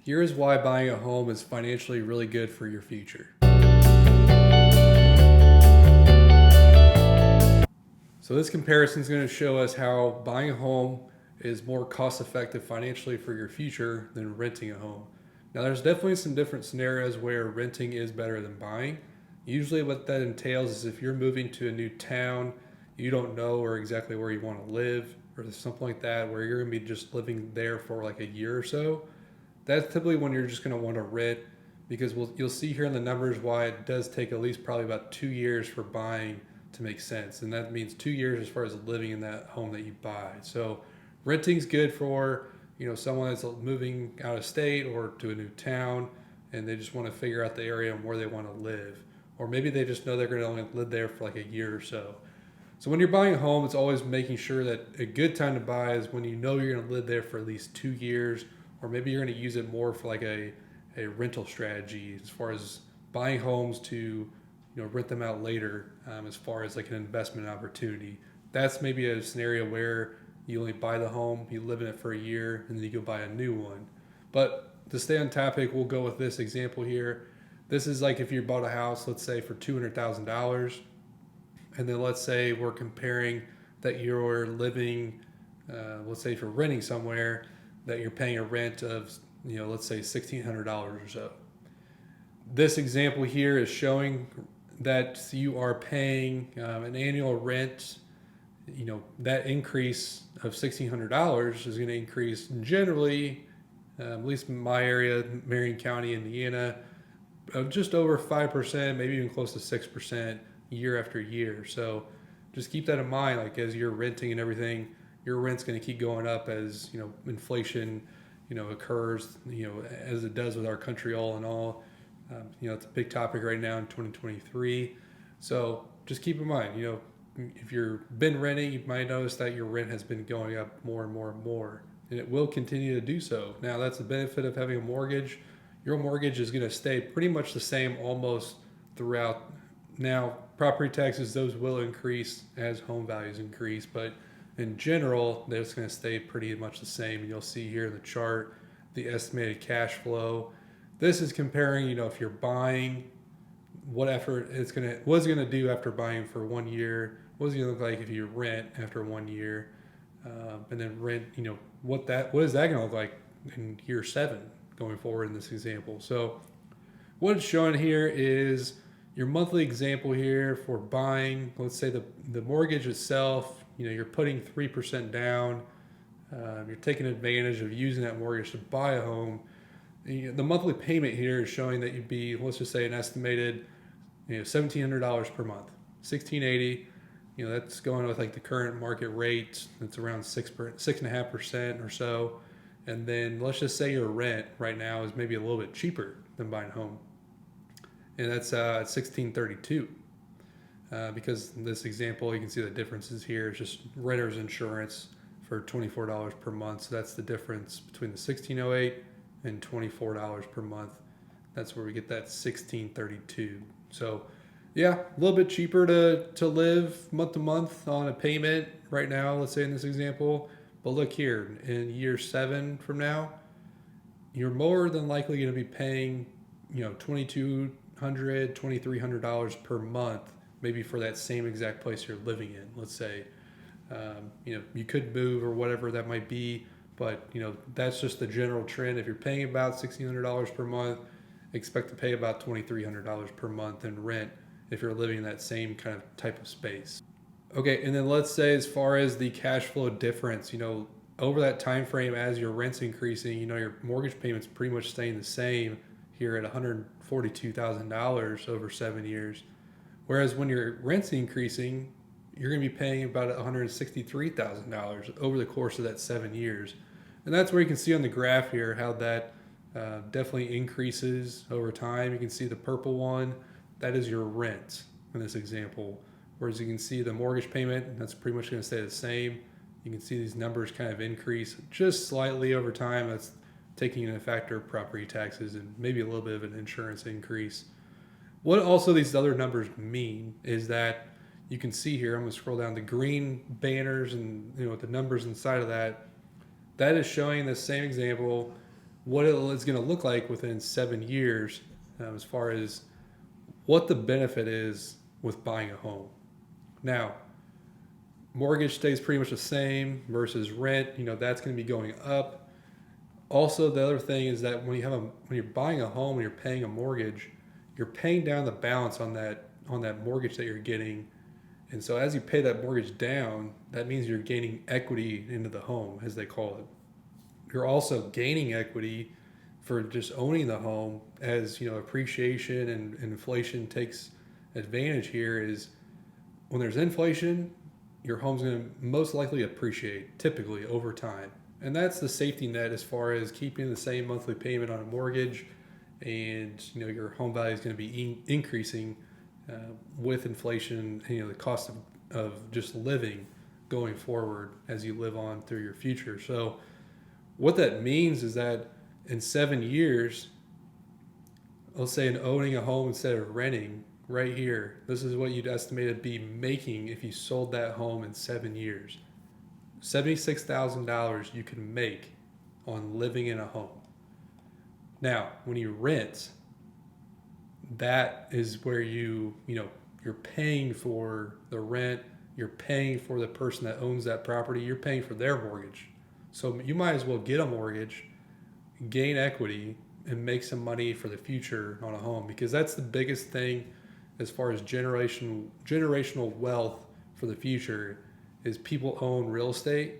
Here's why buying a home is financially really good for your future. So this comparison is going to show us how buying a home is more cost effective financially for your future than renting a home. Now there's definitely some different scenarios where renting is better than buying. Usually what that entails is if you're moving to a new town, you don't know or exactly where you want to live or something like that, where you're going to be just living there for like a year or so. That's typically when you're just going to want to rent, because you'll see here in the numbers why it does take at least probably about 2 years for buying to make sense. And that means 2 years as far as living in that home that you buy. So renting's good for, someone that's moving out of state or to a new town and they just want to figure out the area and where they want to live. Or maybe they just know they're going to only live there for like a year or so. So when you're buying a home, it's always making sure that a good time to buy is when you know you're going to live there for at least 2 years, or maybe you're going to use it more for like a rental strategy as far as buying homes to rent them out later, as far as like an investment opportunity. That's maybe a scenario where you only buy the home, you live in it for a year, and then you go buy a new one. But to stay on topic, we'll go with this example here. This is like if you bought a house, let's say for $200,000, and then let's say we're comparing that you're living, let's say if you're renting somewhere, that you're paying a rent of, let's say $1,600 or so. This example here is showing that you are paying an annual rent. That increase of $1,600 is going to increase generally, at least in my area, Marion County, Indiana, of just over 5%, maybe even close to 6% year after year. So just keep that in mind. Like as you're renting and everything, your rent's going to keep going up as inflation occurs, as it does with our country all in all. It's a big topic right now in 2023. So just keep in mind, if you've been renting, you might notice that your rent has been going up more and more and more, and it will continue to do so. Now, that's the benefit of having a mortgage. Your mortgage is going to stay pretty much the same almost throughout. Now, property taxes, those will increase as home values increase, but in general, they're just going to stay pretty much the same. And you'll see here in the chart the estimated cash flow. This is comparing, if you're buying, what it's gonna do after buying for 1 year. What's it gonna look like if you rent after 1 year, and then rent? What is that gonna look like in year 7 going forward in this example? So what it's showing here is your monthly example here for buying. Let's say the mortgage itself. You're putting 3% down. You're taking advantage of using that mortgage to buy a home. The monthly payment here is showing that you'd be, let's just say, an estimated, $1,700 per month, $1,680. That's going with like the current market rate. It's around 6.5% or so. And then let's just say your rent right now is maybe a little bit cheaper than buying a home, and that's at $1,632. Because in this example, you can see the differences here. It's just renter's insurance for $24 per month. So that's the difference between the $1,608 and $24 per month. That's where we get that $1,632. So yeah, a little bit cheaper to live month to month on a payment right now, let's say in this example. But look here, in year 7 from now, you're more than likely going to be paying, $2,200, $2,300 per month, maybe for that same exact place you're living in. Let's say, you could move or whatever that might be. But, that's just the general trend. If you're paying about $1,600 per month, expect to pay about $2,300 per month in rent if you're living in that same kind of type of space. Okay, and then let's say as far as the cash flow difference, over that time frame as your rent's increasing, your mortgage payment's pretty much staying the same here at $142,000 over 7 years. Whereas when your rent's increasing, you're going to be paying about $163,000 over the course of that 7 years. And that's where you can see on the graph here how that definitely increases over time. You can see the purple one, that is your rent in this example. Whereas you can see the mortgage payment, that's pretty much going to stay the same. You can see these numbers kind of increase just slightly over time. That's taking into factor property taxes and maybe a little bit of an insurance increase. What also these other numbers mean is that you can see here, I'm going to scroll down, the green banners and the numbers inside of that, that is showing the same example what it is going to look like within 7 years, as far as what the benefit is with buying a home. Now, mortgage stays pretty much the same versus rent. That's going to be going up. Also, the other thing is that when you're buying a home and you're paying a mortgage, you're paying down the balance on that mortgage that you're getting. And so as you pay that mortgage down, that means you're gaining equity into the home, as they call it. You're also gaining equity for just owning the home, as appreciation and inflation takes advantage here. Is when there's inflation, your home's going to most likely appreciate typically over time. And that's the safety net as far as keeping the same monthly payment on a mortgage, and your home value is going to be increasing with inflation. The cost of just living going forward as you live on through your future. So what that means is that in 7 years, let's say in owning a home instead of renting, right here, this is what you'd estimate to be making if you sold that home in 7 years. $76,000 you can make on living in a home. Now, when you rent, that is where you're paying for the rent, you're paying for the person that owns that property, you're paying for their mortgage. So you might as well get a mortgage, gain equity, and make some money for the future on a home, because that's the biggest thing as far as generational wealth for the future is people own real estate.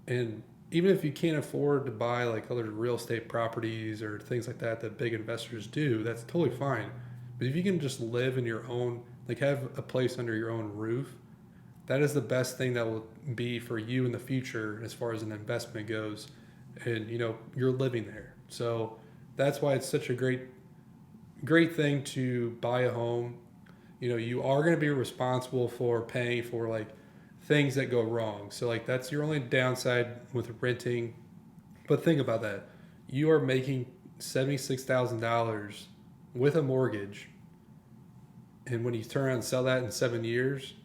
And even if you can't afford to buy like other real estate properties or things like that big investors do, that's totally fine. But if you can just live in your own, like have a place under your own roof, that is the best thing that will be for you in the future as far as an investment goes. And you're living there. So that's why it's such a great thing to buy a home. You are going to be responsible for paying for like things that go wrong. So like that's your only downside with renting. But think about that. You are making $76,000 with a mortgage. And when you turn around and sell that in 7 years,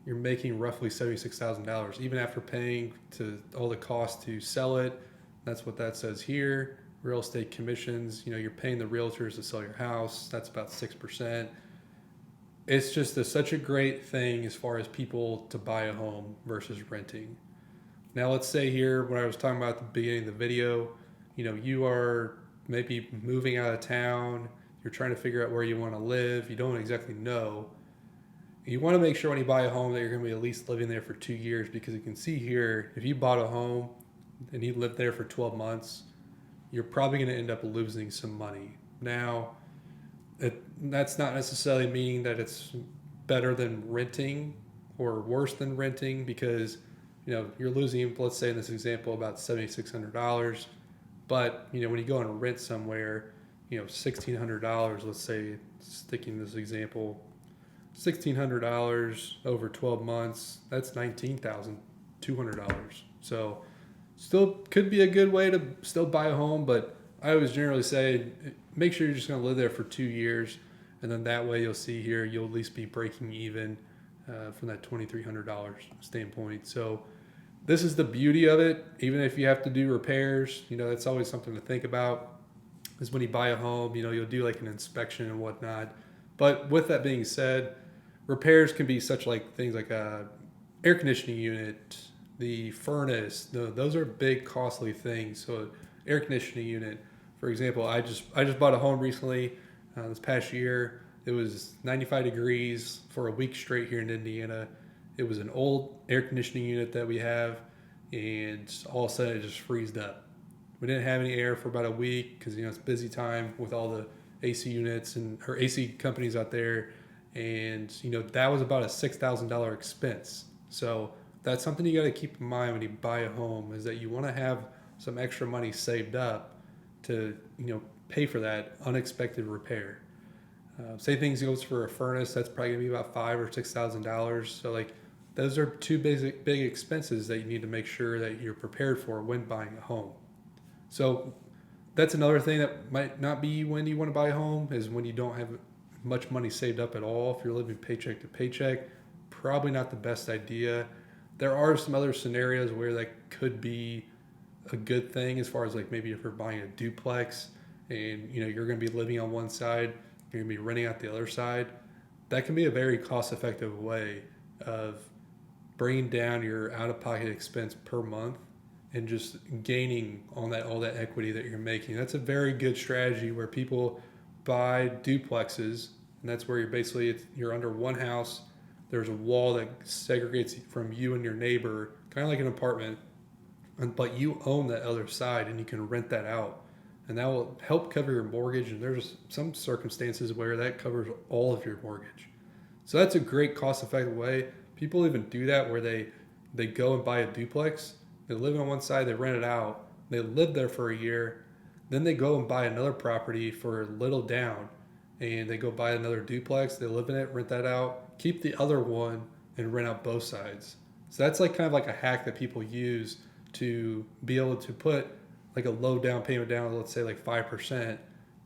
you're making roughly $76,000, even after paying to all the costs to sell it. That's what that says here. Real estate commissions, you're paying the realtors to sell your house. That's about 6%. It's just such a great thing as far as people to buy a home versus renting. Now, let's say here, when I was talking about at the beginning of the video, you are maybe moving out of town. You're trying to figure out where you want to live. You don't exactly know. You want to make sure when you buy a home that you're going to be at least living there for 2 years, because you can see here, if you bought a home and you lived there for 12 months, you're probably going to end up losing some money. Now, that's not necessarily meaning that it's better than renting or worse than renting, because you're losing, let's say in this example, about $7,600. But when you go and rent somewhere, $1,600, let's say, sticking this example, $1,600 over 12 months, that's $19,200. So still could be a good way to still buy a home, but I always generally say make sure you're just going to live there for 2 years, and then that way you'll see here you'll at least be breaking even from that $2,300 standpoint. So this is the beauty of it. Even if you have to do repairs, that's always something to think about. Is when you buy a home, you'll do like an inspection and whatnot. But with that being said, repairs can be such like things like a air conditioning unit, the furnace. Those are big, costly things. So air conditioning unit, for example, I just bought a home recently this past year. It was 95 degrees for a week straight here in Indiana. It was an old air conditioning unit that we have, and all of a sudden it just freezed up. We didn't have any air for about a week because it's busy time with all the AC units or AC companies out there, and that was about a $6,000 expense. So that's something you got to keep in mind when you buy a home, is that you want to have some extra money saved up to pay for that unexpected repair. Same thing goes for a furnace. That's probably gonna be about $5,000 or $6,000. So like those are two big expenses that you need to make sure that you're prepared for when buying a home. So that's another thing that might not be when you want to buy a home, is when you don't have much money saved up at all. If you're living paycheck to paycheck, probably not the best idea. There are some other scenarios where that could be a good thing as far as like maybe if you're buying a duplex and you're going to be living on one side, you're going to be renting out the other side. That can be a very cost effective way of bringing down your out of pocket expense per month and just gaining on that all that equity that you're making. That's a very good strategy where people buy duplexes, and that's where you're under one house. There's a wall that segregates from you and your neighbor, kind of like an apartment, but you own that other side and you can rent that out. And that will help cover your mortgage. And there's some circumstances where that covers all of your mortgage. So that's a great cost effective way. People even do that where they go and buy a duplex. They live on one side, they rent it out, they live there for a year, then they go and buy another property for little down, and they go buy another duplex, they live in it, rent that out, keep the other one, and rent out both sides. So that's like kind of like a hack that people use to be able to put like a low down payment down, let's say like 5%,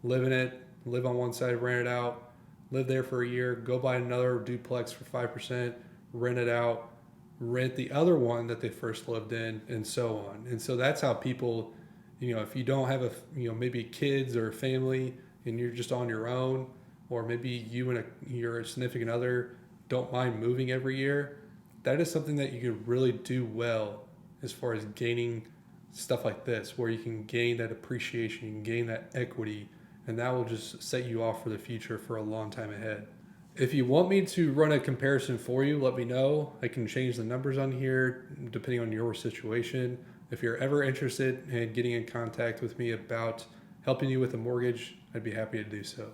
live in it, live on one side, rent it out, live there for a year, go buy another duplex for 5%, rent it out, rent the other one that they first lived in, and so on. And so that's how people, if you don't have maybe kids or a family and you're just on your own, or maybe you and your significant other don't mind moving every year, that is something that you can really do well as far as gaining stuff like this, where you can gain that appreciation, you can gain that equity, and that will just set you off for the future for a long time ahead. If you want me to run a comparison for you, let me know. I can change the numbers on here depending on your situation. If you're ever interested in getting in contact with me about helping you with a mortgage, I'd be happy to do so.